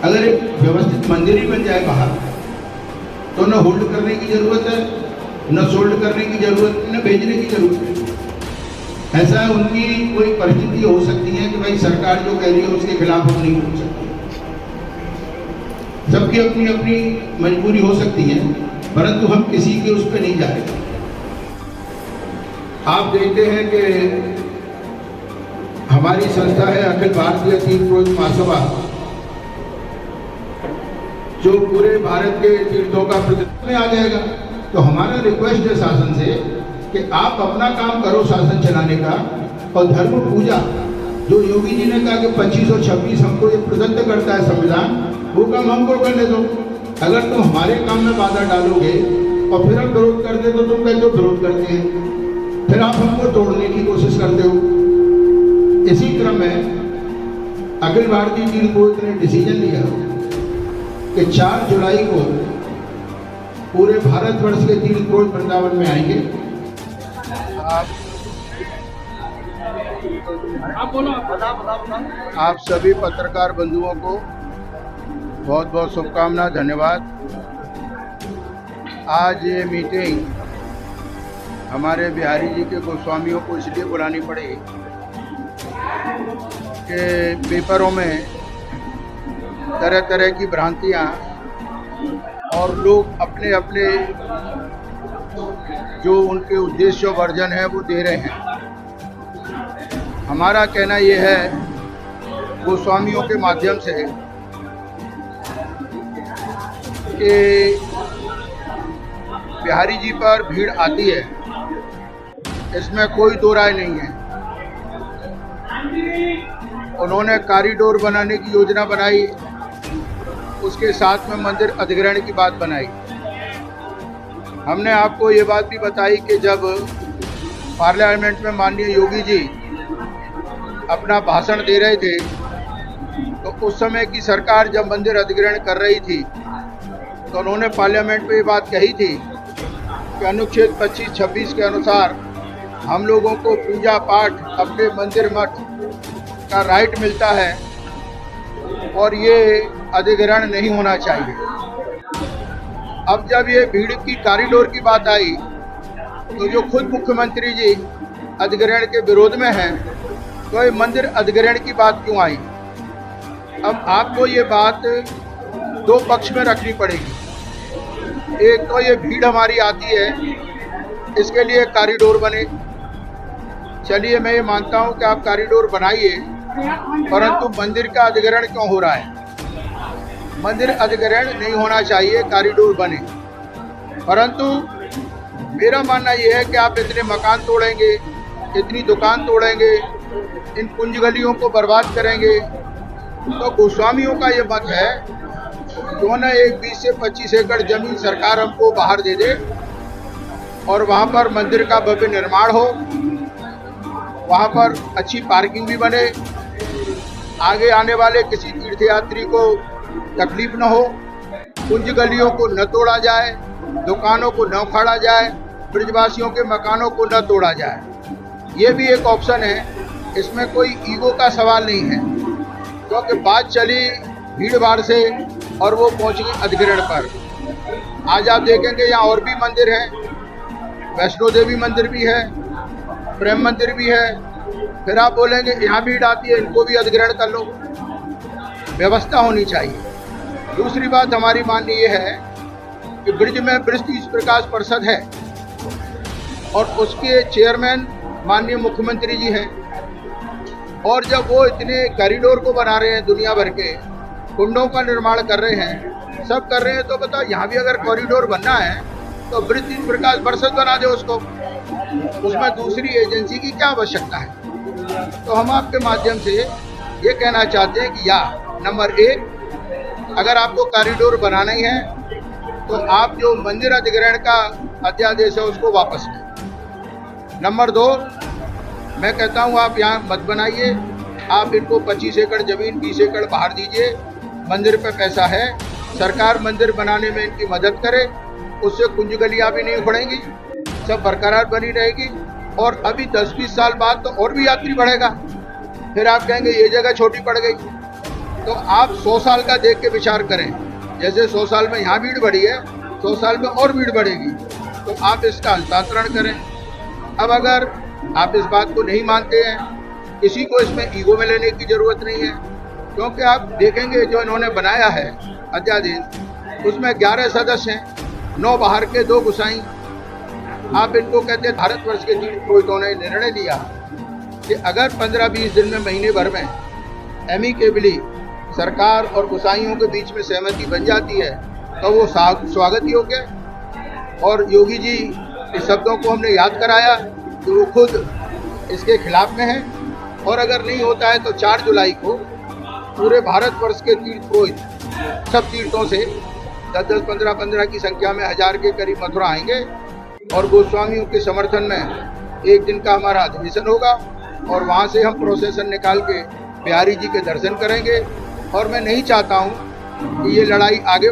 अगर एक व्यवस्थित मंदिर ही बन जाए बाहर, तो न होल्ड करने की जरूरत है, न सोल्ड करने की जरूरत है, न भेजने की जरूरत है। ऐसा उनकी कोई परिस्थिति हो सकती है कि भाई सरकार जो कह रही है उसके खिलाफ हम नहीं बोल सकते। सबकी अपनी अपनी मजबूरी हो सकती है, परंतु हम किसी के उस पर नहीं जा रहे। आप देखते हैं कि हमारी संस्था है अखिल भारतीय तीर्थ पुरोहित महासभा, जो पूरे भारत के तीर्थों का प्रतिनिधित्व में आ जाएगा। तो हमारा रिक्वेस्ट है शासन से कि आप अपना काम करो शासन चलाने का, और धर्म पूजा जो योगी जी ने कहा कि 25 और 26 हमको ये प्रदत्त करता है संविधान, वो काम हमको करने दो। अगर तुम हमारे काम में बाधा डालोगे और फिर हम विरोध करते तो तुम कहते हो विरोध करते हैं, फिर आप हमको तोड़ने की कोशिश करते हो। इसी क्रम में अखिल भारतीय तीर्थ पुरोहित ने डिसीजन लिया कि 4 जुलाई को पूरे भारतवर्ष के तीर्थ पुरोहित वृंदावन में आएंगे। आप सभी पत्रकार बंधुओं को बहुत बहुत शुभकामना, धन्यवाद। आज ये मीटिंग हमारे बिहारी जी के गोस्वामियों को इसलिए बुलानी पड़ी कि पेपरों में तरह तरह की भ्रांतियाँ और लोग अपने अपने जो उनके उद्देश्य वर्जन है वो दे रहे हैं। हमारा कहना ये है गोस्वामियों के माध्यम से कि बिहारी जी पर भीड़ आती है, इसमें कोई दो राय नहीं है। उन्होंने कॉरिडोर बनाने की योजना बनाई, उसके साथ में मंदिर अधिग्रहण की बात बनाई। हमने आपको ये बात भी बताई कि जब पार्लियामेंट में माननीय योगी जी अपना भाषण दे रहे थे, तो उस समय की सरकार जब मंदिर अधिग्रहण कर रही थी, तो उन्होंने पार्लियामेंट में ये बात कही थी कि अनुच्छेद 25-26 के अनुसार हम लोगों को पूजा पाठ अपने मंदिर मठ का राइट मिलता है और ये अधिग्रहण नहीं होना चाहिए। अब जब ये भीड़ की कॉरिडोर की बात आई, तो जो खुद मुख्यमंत्री जी अधिग्रहण के विरोध में हैं, तो ये मंदिर अधिग्रहण की बात क्यों आई? अब आपको ये बात दो पक्ष में रखनी पड़ेगी। एक तो ये भीड़ हमारी आती है, इसके लिए कॉरिडोर बने। चलिए, मैं ये मानता हूँ कि आप कॉरिडोर बनाइए, परंतु मंदिर का अधिग्रहण क्यों हो रहा है? मंदिर अधिग्रहण नहीं होना चाहिए, कॉरिडोर बने। परंतु मेरा मानना ये है कि आप इतने मकान तोड़ेंगे, इतनी दुकान तोड़ेंगे, इन कुंज गलियों को बर्बाद करेंगे, तो गोस्वामियों का ये मत है क्यों न एक 20 से 25 एकड़ जमीन सरकार हमको बाहर दे दे और वहाँ पर मंदिर का भव्य निर्माण हो, वहाँ पर अच्छी पार्किंग भी बने, आगे आने वाले किसी तीर्थयात्री को तकलीफ न हो, कुंज गलियों को न तोड़ा जाए, दुकानों को न उखाड़ा जाए, ब्रजवासियों के मकानों को न तोड़ा जाए। ये भी एक ऑप्शन है, इसमें कोई ईगो का सवाल नहीं है, क्योंकि बात चली भीड़ भाड़ से और वो पहुंच गई अधिग्रहण पर। आज आप देखेंगे यहाँ और भी मंदिर हैं, वैष्णो देवी मंदिर भी है, प्रेम मंदिर भी है, फिर आप बोलेंगे यहाँ भीड़ आती है, इनको भी अधिग्रहण कर लो। व्यवस्था होनी चाहिए। दूसरी बात हमारी माननी ये है कि ब्रिज में ब्रिज तीर्थ प्रकाश परिषद है और उसके चेयरमैन माननीय मुख्यमंत्री जी हैं, और जब वो इतने कॉरिडोर को बना रहे हैं, दुनिया भर के कुंडों का निर्माण कर रहे हैं, सब कर रहे हैं, तो बताओ यहाँ भी अगर कॉरिडोर बनना है तो ब्रिज तीर्थ प्रकाश परिषद बना दे उसको, उसमें दूसरी एजेंसी की क्या आवश्यकता है? तो हम आपके माध्यम से ये कहना चाहते हैं कि या नंबर 1, अगर आपको कॉरिडोर बनाना ही है तो आप जो मंदिर अधिग्रहण का अध्यादेश है उसको वापस लें। नंबर 2, मैं कहता हूँ आप यहाँ मत बनाइए, आप इनको 25 एकड़ जमीन 20 एकड़ बाहर दीजिए, मंदिर पे पैसा है, सरकार मंदिर बनाने में इनकी मदद करे, उससे कुंज गलियाँ भी नहीं उखड़ेंगी, सब बरकरार बनी रहेगी, और अभी 10-20 साल बाद तो और भी यात्री बढ़ेगा। फिर आप कहेंगे ये जगह छोटी पड़ गई। तो आप 100 साल का देख के विचार करें। जैसे 100 साल में यहाँ भीड़ बढ़ी है, 100 साल में और भीड़ बढ़ेगी, तो आप इसका हस्तांतरण करें। अब अगर आप इस बात को नहीं मानते हैं, किसी को इसमें ईगो में लेने की ज़रूरत नहीं है, क्योंकि आप देखेंगे जो इन्होंने बनाया है अध्यादेश, उसमें 11 सदस्य हैं, 9 बाहर के, 2 गुसाई। आप इनको कहते हैं भारतवर्ष के तीर्थपुरोहितों ने निर्णय लिया कि अगर 15-20 दिन में, महीने भर में एमिकेबली सरकार और गुसाइयों के बीच में सहमति बन जाती है तो वो स्वागत योग्य है। और योगी जी इस शब्दों को हमने याद कराया कि वो खुद इसके खिलाफ में है, और अगर नहीं होता है तो 4 जुलाई को पूरे भारतवर्ष के तीर्थपुरोहित सब तीर्थों से 10-10, 15-15 की संख्या में 1000 के करीब मथुरा आएंगे और गोस्वामियों के समर्थन में एक दिन का हमारा अधिवेशन होगा, और वहाँ से हम प्रोसेसन निकाल के बिहारी जी के दर्शन करेंगे। और मैं नहीं चाहता हूँ कि ये लड़ाई आगे बढ़े।